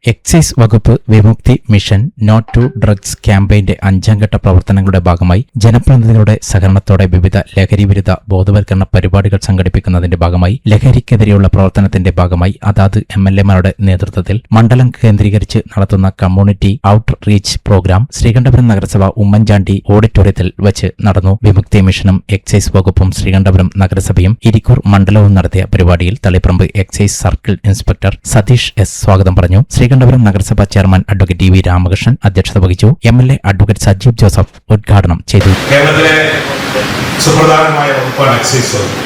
Excise വകുപ്പ് വിമുക്തി mission no to drugs ക്യാമ്പയിന്റെ 5ാം ഘട്ട പ്രവർത്തനങ്ങളുടെ ഭാഗമായി ജനപ്രതിനിധികളുടെ സഹകരണത്തോടെ വിവിധ ലഹരിവിരുദ്ധ ബോധവൽക്കരണ പരിപാടികൾ സംഘടിപ്പിക്കുന്നതിന്റെ ഭാഗമായി ലഹരിക്കെതിരെയുള്ള പ്രവർത്തനത്തിന്റെ ഭാഗമായി അതാത് എംഎൽഎമാരുടെ നേതൃത്വത്തിൽ മണ്ഡലം കേന്ദ്രീകരിച്ച് നടത്തുന്ന community out reach programme Sreekandapuram നഗരസഭ ഉമ്മൻചാണ്ടി ഓഡിറ്റോറിയത്തിൽ വച്ച് നടന്നു. വിമുക്തി മിഷനും എക്സൈസ് വകുപ്പും ശ്രീകണ്ഠപുരം നഗരസഭയും ഇരിക്കൂർ മണ്ഡലവും നടത്തിയ പരിപാടിയിൽ Taliparamba excise circle inspector Satheesh S സ്വാഗതം പറഞ്ഞു. ശ്രീകണ്ഠപുരം നഗരസഭാ chairman advocate T V Ramakrishnan അധ്യക്ഷത വഹിച്ചു. എംഎൽഎ അഡ്വക്കേറ്റ് സജീവ് ജോസഫ് ഉദ്ഘാടനം ചെയ്തു. കേരളത്തിലെ സുപ്രധാനമായ വകുപ്പാണ് എക്സൈസ് വകുപ്പ്.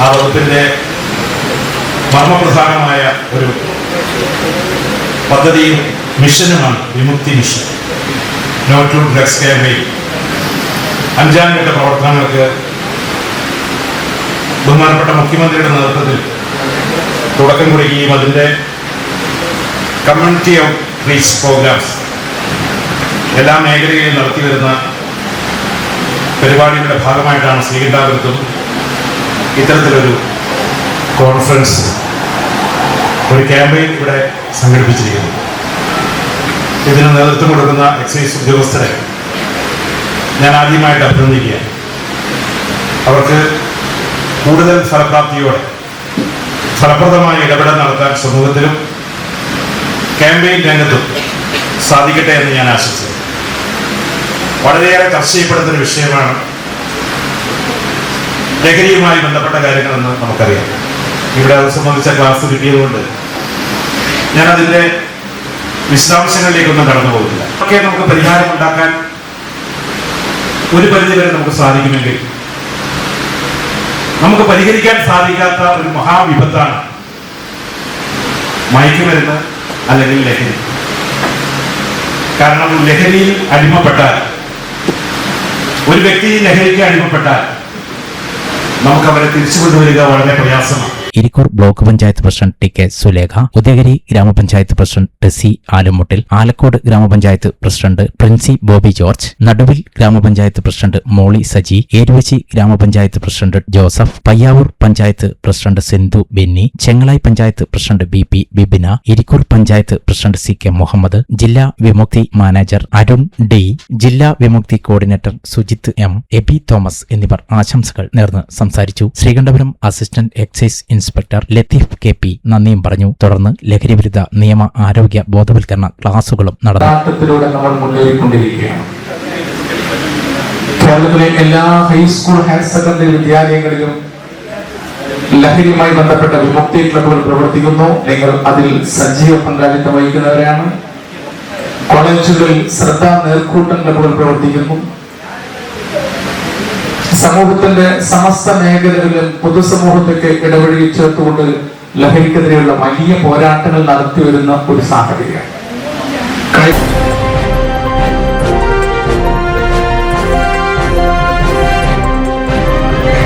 ആ വകുപ്പിന്റെ മർമ്മപ്രധാനമായ ഒരു പദ്ധതിയും മിഷനുമാണ് Vimukthi mission no to drugs campaign. 5ാം ഘട്ട പ്രവർത്തനങ്ങൾക്ക് ബഹുമാനപ്പെട്ട മുഖ്യമന്ത്രിയുടെ നേതൃത്വത്തിൽ തുടക്കം കുറിക്കുകയും അതിന്റെ കമ്മ്യൂണിറ്റി ഔട്ട് റീച്ച് പ്രോഗ്രാംസ് എല്ലാ മേഖലകളിലും നടത്തിവരുന്ന പരിപാടികളുടെ ഭാഗമായിട്ടാണ് ശ്രീകണ്ഠപുരത്തും ഇത്തരത്തിലൊരു കോൺഫറൻസ്, ഒരു ക്യാമ്പയിൻ ഇവിടെ സംഘടിപ്പിച്ചിരിക്കുന്നത്. ഇതിന് നേതൃത്വം കൊടുക്കുന്ന എക്സൈസ് ഉദ്യോഗസ്ഥരെ ഞാൻ ആദ്യമായിട്ട് അഭിനന്ദിക്കുക. അവർക്ക് കൂടുതൽ ഫലപ്രാപ്തിയോടെ ഫലപ്രദമായ ഇടപെടൽ നടത്താൻ സമൂഹത്തിലും ക്യാമ്പയിൻ രംഗത്തും സാധിക്കട്ടെ എന്ന് ഞാൻ ആശംസിക്കുന്നു. വളരെയേറെ ചർച്ച ചെയ്യപ്പെടുന്നൊരു വിഷയമാണ് ലഹരിയുമായി ബന്ധപ്പെട്ട കാര്യങ്ങളെന്ന് നമുക്കറിയാം. ഇവിടെ അത് സംബന്ധിച്ച ക്ലാസ് കിട്ടിയതുകൊണ്ട് ഞാൻ അതിന്റെ വിശദാംശങ്ങളിലേക്കൊന്നും കടന്നു പോകുന്നില്ല. ഒക്കെ നമുക്ക് പരിഹാരം ഉണ്ടാക്കാൻ ഒരു പരിധിവരെ നമുക്ക് സാധിക്കുമെങ്കിൽ നമുക്ക് പരിഹരിക്കാൻ സാധിക്കാത്ത ഒരു മഹാവിപത്താണ് മയക്കുമരുന്ന് അല്ലെങ്കിൽ ലഹരി. കാരണം ലഹരിയിൽ അടിമപ്പെട്ടാൽ, ഒരു വ്യക്തി ലഹരിക്ക് അടിമപ്പെട്ടാൽ നമുക്ക് അവരെ തിരിച്ചു കൊണ്ടുവരിക വളരെ പ്രയാസമാണ്. Irikkur block panchayat president T K Sulekha, Udayagiri ഗ്രാമപഞ്ചായത്ത് പ്രസിഡന്റ് ടെസി ആലുമുട്ടിൽ, ആലക്കോട് ഗ്രാമപഞ്ചായത്ത് പ്രസിഡന്റ് പ്രിൻസി ബോബി ജോർജ്, നടുവിൽ ഗ്രാമപഞ്ചായത്ത് പ്രസിഡന്റ് മോളി Saji, Eruvachi grama panchayat president Joseph, Payyavoor panchayat president Sindhu Benny, Chengalayi panchayat president B P Bibina, Irikkur panchayat president C K Muhammad, ജില്ലാ വിമുക്തി മാനേജർ അരുൺ ഡി, ജില്ലാ വിമുക്തി കോർഡിനേറ്റർ സുജിത്ത് എം, എബി തോമസ് എന്നിവർ ആശംസകൾ നേർന്ന് സംസാരിച്ചു. Sreekandapuram assistant excise inspector Latheef K P നന്ദിയും പറഞ്ഞു. തുടർന്ന് ലഹരിവിരുദ്ധ നിയമ ആരോഗ്യ ബോധവൽക്കരണ ക്ലാസുകളും നടന്നു. നമ്മൾ മുന്നേറിക്കൊണ്ടിരിക്കുകയാണ്. കേരളത്തിലെ എല്ലാ ഹൈസ്കൂൾ ഹയർ സെക്കൻഡറി വിദ്യാലയങ്ങളിലും ലഹരിയുമായി ബന്ധപ്പെട്ട വിമുക്തി ക്ലബുകൾ പ്രവർത്തിക്കുന്നു. നിങ്ങൾ അതിൽ സജീവ പങ്കാളിത്തം വഹിക്കുന്നവരാണ്. കോളേജുകളിൽ ശ്രദ്ധാ നേർക്കൂട്ടം ക്ലബുകൾ പ്രവർത്തിക്കുന്നു. സമൂഹത്തിന്റെ സമസ്ത മേഖലകളിലും പൊതുസമൂഹത്തൊക്കെ ഇടപഴകി ചേർത്തുകൊണ്ട് ലഹരിക്കെതിരെയുള്ള വലിയ പോരാട്ടങ്ങൾ നടത്തി വരുന്ന ഒരു സാഹചര്യം.